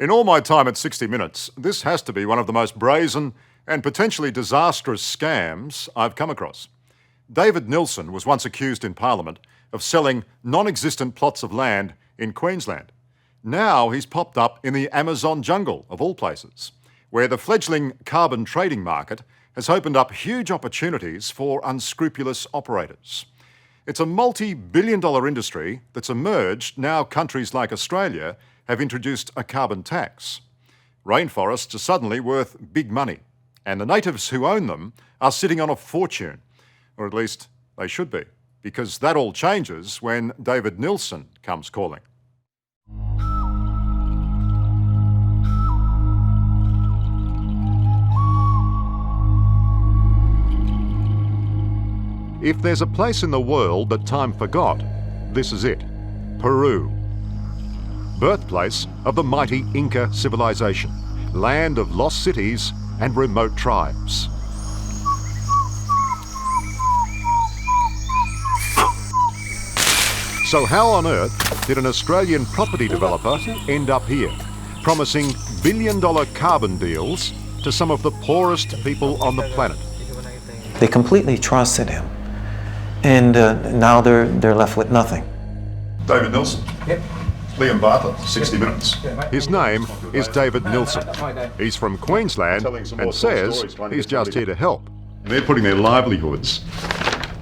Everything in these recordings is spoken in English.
In all my time at 60 Minutes, this has to be one of the most brazen and potentially disastrous scams I've come across. David Nilsson was once accused in Parliament of selling non-existent plots of land in Queensland. Now he's popped up in the Amazon jungle, of all places, where the fledgling carbon trading market has opened up huge opportunities for unscrupulous operators. It's a multi-billion-dollar industry that's emerged now countries like Australia have introduced a carbon tax. Rainforests are suddenly worth big money, and the natives who own them are sitting on a fortune, or at least they should be, because that all changes when David Nilsson comes calling. If there's a place in the world that time forgot, this is it. Peru. Birthplace of the mighty Inca civilization, land of lost cities and remote tribes. So how on earth did an Australian property developer end up here, promising billion-dollar carbon deals to some of the poorest people on the planet? They completely trusted him, and now they're left with nothing. David Nilsson. Yep. Liam Bartlett, 60 Minutes. His name is David Nilsson. He's from Queensland and says he's just here to help. They're putting their livelihoods,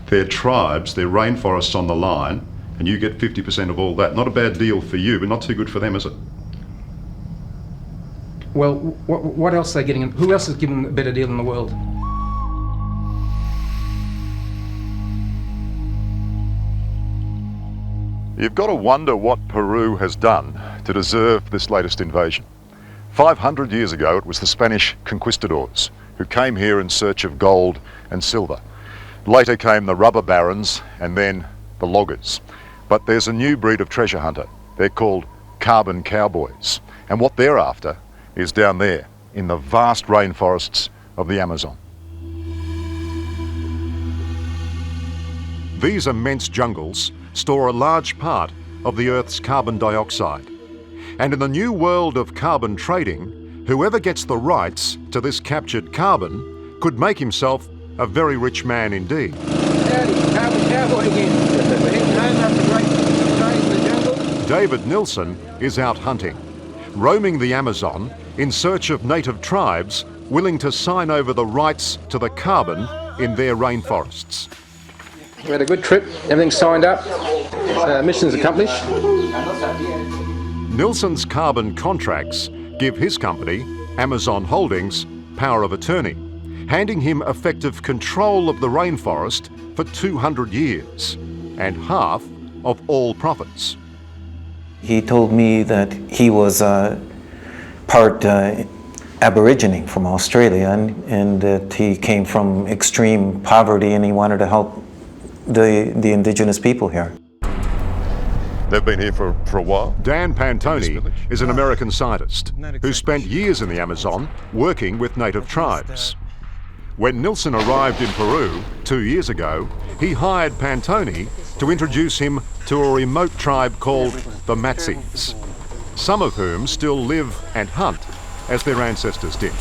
their tribes, their rainforests on the line, and you get 50% of all that. Not a bad deal for you, but not too good for them, is it? Well, what else are they getting? Who else is giving them a better deal in the world? You've got to wonder what Peru has done to deserve this latest invasion. 500 years ago, it was the Spanish conquistadors who came here in search of gold and silver. Later came the rubber barons and then the loggers. But there's a new breed of treasure hunter. They're called Carbon Cowboys. And what they're after is down there in the vast rainforests of the Amazon. These immense jungles store a large part of the Earth's carbon dioxide. And in the new world of carbon trading, whoever gets the rights to this captured carbon could make himself a very rich man indeed. Howdy, Carbon Cowboy again. We're heading home after a great day in the jungle. David Nilsson is out hunting, roaming the Amazon in search of native tribes willing to sign over the rights to the carbon in their rainforests. We had a good trip, everything's signed up, mission's accomplished. Nilsson's carbon contracts give his company, Amazon Holdings, power of attorney, handing him effective control of the rainforest for 200 years and half of all profits. He told me that he was part Aborigine from Australia, and that he came from extreme poverty and he wanted to help the Indigenous people here. They've been here for a while. Dan Pantoni is an American scientist who spent years in the Amazon working with native tribes. When Nilsson arrived in Peru 2 years ago, he hired Pantoni to introduce him to a remote tribe called the Matsis, some of whom still live and hunt as their ancestors did.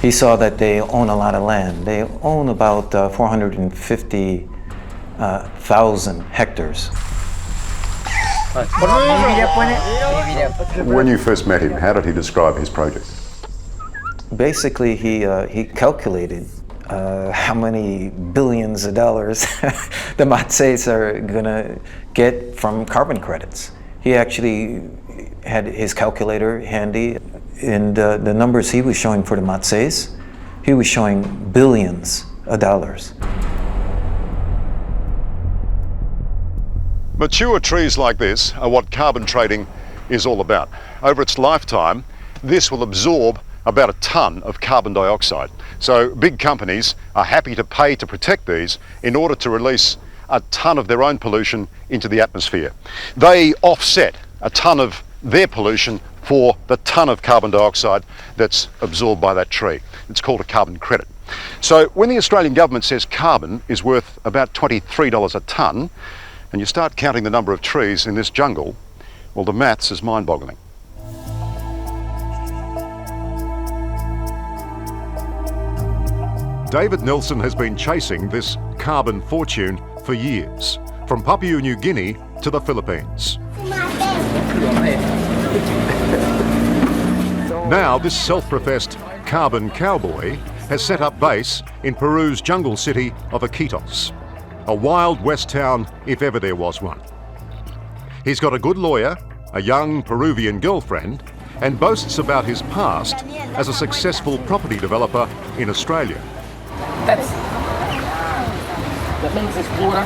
He saw that they own a lot of land. They own about 450,000 hectares. When you first met him, how did he describe his project? Basically, he calculated how many billions of dollars the Matsis are gonna get from carbon credits. He actually had his calculator handy, and the numbers he was showing for the Matsis, he was showing billions of dollars. Mature trees like this are what carbon trading is all about. Over its lifetime, this will absorb about a tonne of carbon dioxide. So big companies are happy to pay to protect these in order to release a tonne of their own pollution into the atmosphere. They offset a tonne of their pollution for the tonne of carbon dioxide that's absorbed by that tree. It's called a carbon credit. So when the Australian government says carbon is worth about $23 a tonne, and you start counting the number of trees in this jungle, Well, the maths is mind-boggling. David Nilsson has been chasing this carbon fortune for years, from Papua New Guinea to the Philippines. Now, this self-professed carbon cowboy has set up base in Peru's jungle city of Iquitos, a wild west town if ever there was one. He's got a good lawyer, a young Peruvian girlfriend, and boasts about his past as a successful property developer in Australia. That means it's water.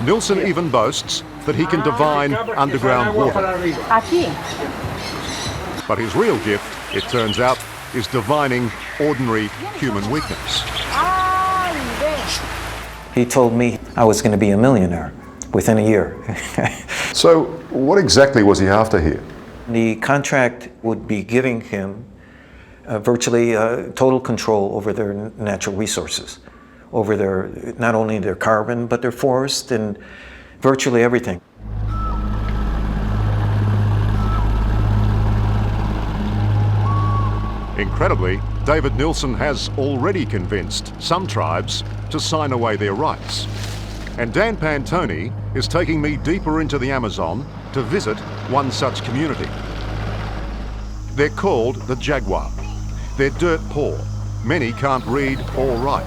Nilsson even boasts that he can divine underground water. But his real gift, it turns out, is divining ordinary human weakness. He told me I was going to be a millionaire within a year. So, what exactly was he after here? The contract would be giving him virtually total control over their natural resources, over their, not only their carbon, but their forest and virtually everything. Incredibly, David Nilsson has already convinced some tribes to sign away their rights. And Dan Pantoni is taking me deeper into the Amazon to visit one such community. They're called the Jaguar. They're dirt poor. Many can't read or write.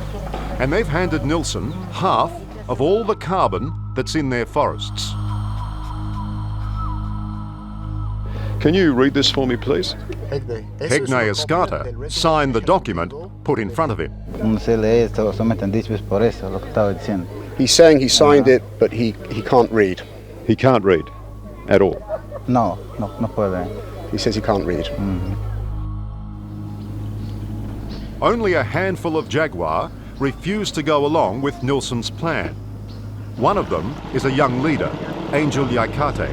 And they've handed Nilsson half of all the carbon that's in their forests. Can you read this for me, please? Hegarty signed the document put in front of him. He's saying he signed it, but he can't read. He can't read at all. No puede. He says he can't read. Only a handful of Jaguar refused to go along with Nilsson's plan. One of them is a young leader, Angel Hegarty.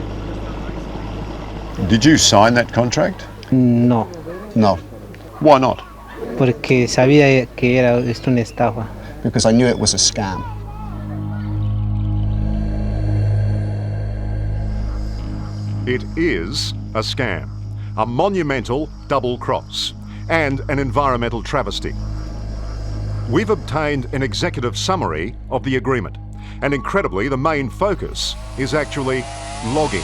Did you sign that contract? No, No, Why not? porque sabía que era esto una estafa. because I knew it was a scam. It is a scam, a monumental double cross, and an environmental travesty. We've obtained an executive summary of the agreement, and incredibly, the main focus is actually logging.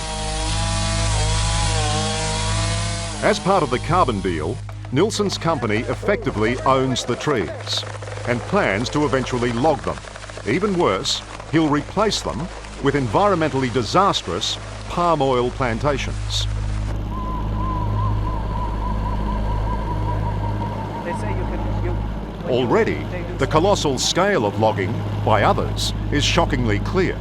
As part of the carbon deal, Nilsson's company effectively owns the trees and plans to eventually log them. Even worse, he'll replace them with environmentally disastrous palm oil plantations. Already, the colossal scale of logging by others is shockingly clear.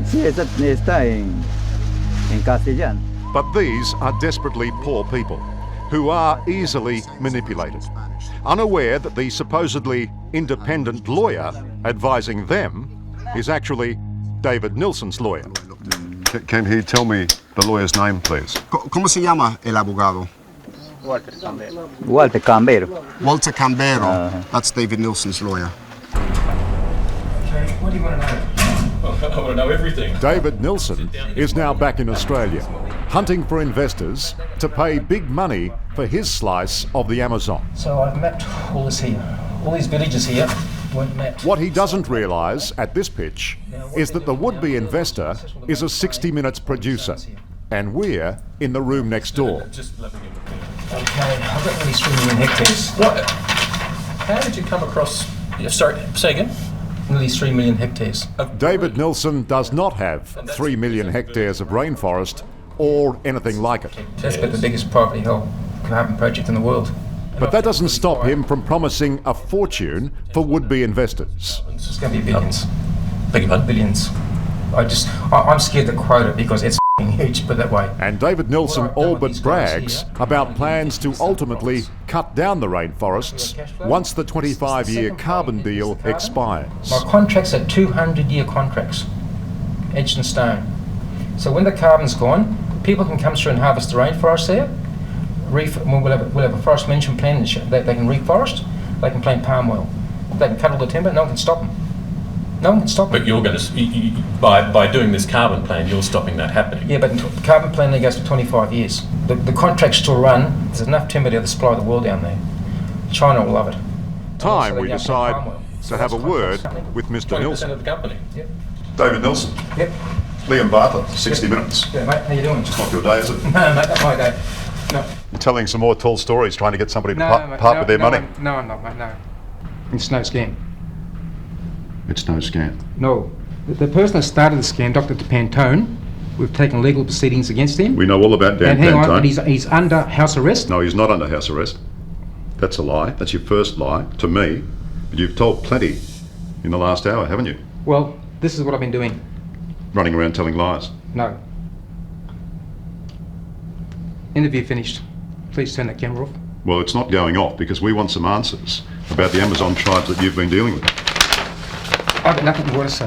Sí, está en castellano. But these are desperately poor people who are easily manipulated, unaware that the supposedly independent lawyer advising them is actually David Nilsson's lawyer. Can he tell me the lawyer's name, please? ¿Cómo se llama el abogado? Walter Cambero. Walter Cambero. That's David Nilsson's lawyer. Okay, what do you want to know? I want to know everything. David Nilsson is now back in Australia, hunting for investors to pay big money for his slice of the Amazon. So I've mapped all this here. All these villages here weren't mapped. What he doesn't realise at this pitch is that the would-be investor is a 60 Minutes producer, and we're in the room next door. Just let me get the thing. Okay, I've got these 3 million hectares. What? How did you come across? Sorry, say again. Nearly 3 million hectares. David Nilsson does not have 3 million hectares of rainforest or anything like it. That's about the biggest privately held carbon project in the world. But that doesn't stop him from promising a fortune for would-be investors. It's going to be billions. Beg your pardon? Billions. I'm scared to quote it because it's huge, put it that way. And David Nilsson all but brags about plans to ultimately cut down the rainforests once the 25-year carbon deal expires. My contracts are 200-year contracts, etched in stone. So when the carbon's gone, people can come through and harvest the rainforest there. We'll have a forest management plan that they can reforest. They can plant palm oil. They can cut all the timber. No one can stop them. No one can stop But it. you're going to, by doing this carbon plan, you're stopping that happening. Yeah, but the carbon plan only goes for 25 years. The contracts still run. There's enough timber to supply the world down there. China will love it. Time Also, we they're decide palm oil. So to have a that's word contracts. with Mr. 20% Nilsson. of the company. Yep. David Nilsson, Yep. Liam Bartlett, 60 Minutes. Yeah, mate, how you doing? Not your day, is it? No, mate, that's my day. No. You're telling some more tall stories, trying to get somebody to Mate, part with their money. No, I'm not, mate, no. It's no scam. It's no scam. No. The person that started the scam, Dr. Pantone, we've taken legal proceedings against him. We know all about Dan And hang on, Pantone. and he's under house arrest. No, he's not under house arrest. That's a lie. That's your first lie to me. But you've told plenty in the last hour, haven't you? Well, this is what I've been doing. Running around telling lies. No. Interview finished. Please turn that camera off. Well, it's not going off because we want some answers about the Amazon tribes that you've been dealing with. I've got nothing more to say.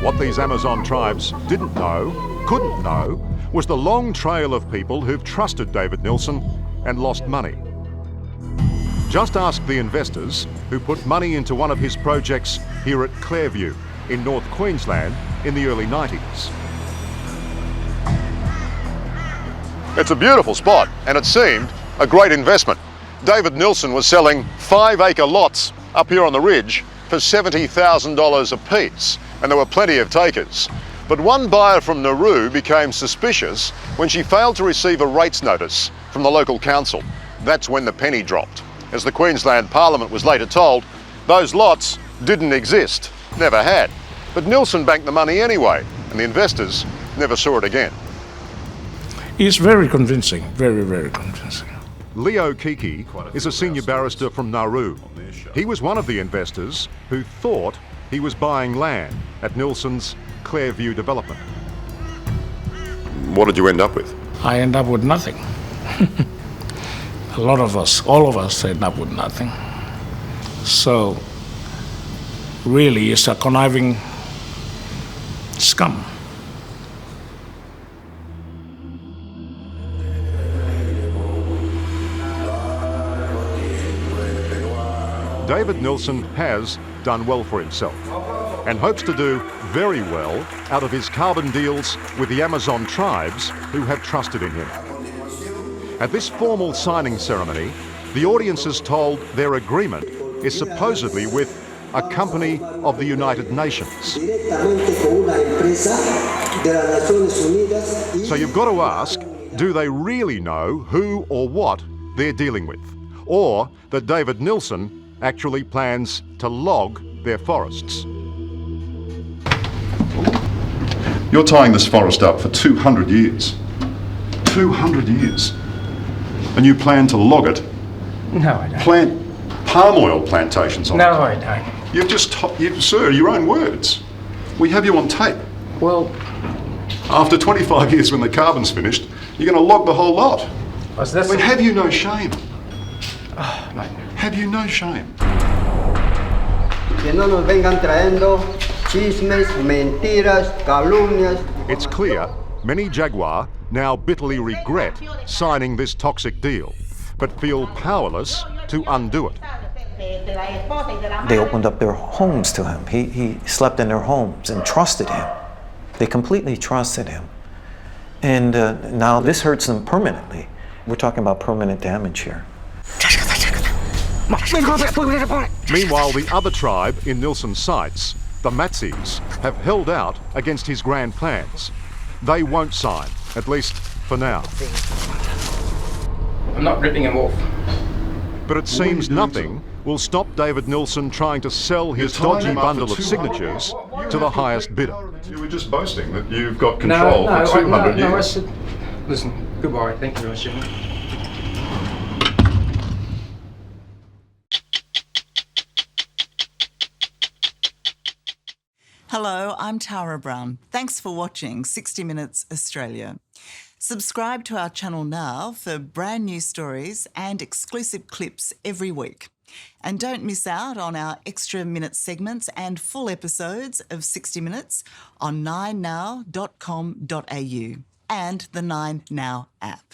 What these Amazon tribes didn't know, couldn't know, was the long trail of people who've trusted David Nilsson and lost money. Just ask the investors who put money into one of his projects here at Clairview in North Queensland in the early 90s. It's a beautiful spot, and it seemed a great investment. David Nilsson was selling 5-acre lots up here on the ridge for $70,000 a piece, and there were plenty of takers. But one buyer from Nauru became suspicious when she failed to receive a rates notice from the local council. That's when the penny dropped. As the Queensland Parliament was later told, those lots didn't exist, never had. But Nilsson banked the money anyway, and the investors never saw it again. It's very convincing, very, very convincing. Leo Kiki is a senior barrister from Nauru. He was one of the investors who thought he was buying land at Nilsson's Clairview development. What did you end up with? I end up with nothing. A lot of us, all of us end up with nothing. So, really, it's a conniving scum. David Nilsson has done well for himself and hopes to do very well out of his carbon deals with the Amazon tribes who have trusted in him. At this formal signing ceremony, the audience is told their agreement is supposedly with a company of the United Nations. So you've got to ask, do they really know who or what they're dealing with? Or that David Nilsson actually plans to log their forests? You're tying this forest up for 200 years. 200 years. And you plan to log it? No, I don't. Plant palm oil plantations on it? No, I don't. You've just, sir, your own words. We have you on tape. Well, After 25 years when the carbon's finished, you're going to log the whole lot. that's But have you no shame? mate. Have you no shame? Que no nos vengan trayendo chismes, mentiras, calumnias. It's clear many Jaguar now bitterly regret signing this toxic deal, but feel powerless to undo it. They opened up their homes to him. He slept in their homes and trusted him. They completely trusted him. And now this hurts them permanently. We're talking about permanent damage here. Meanwhile, the other tribe in Nilsson's sights, the Matsis, have held out against his grand plans. They won't sign, at least for now. I'm not ripping him off. But it seems nothing will stop David Nilsson trying to sell his dodgy bundle of signatures to the highest bidder. You were just boasting that you've got control for 200 years. I said, listen, goodbye, thank you very much, gentlemen. Hello, I'm Tara Brown. Thanks for watching 60 Minutes Australia. Subscribe to our channel now for brand new stories and exclusive clips every week. And don't miss out on our extra minute segments and full episodes of 60 Minutes on 9now.com.au and the 9Now app.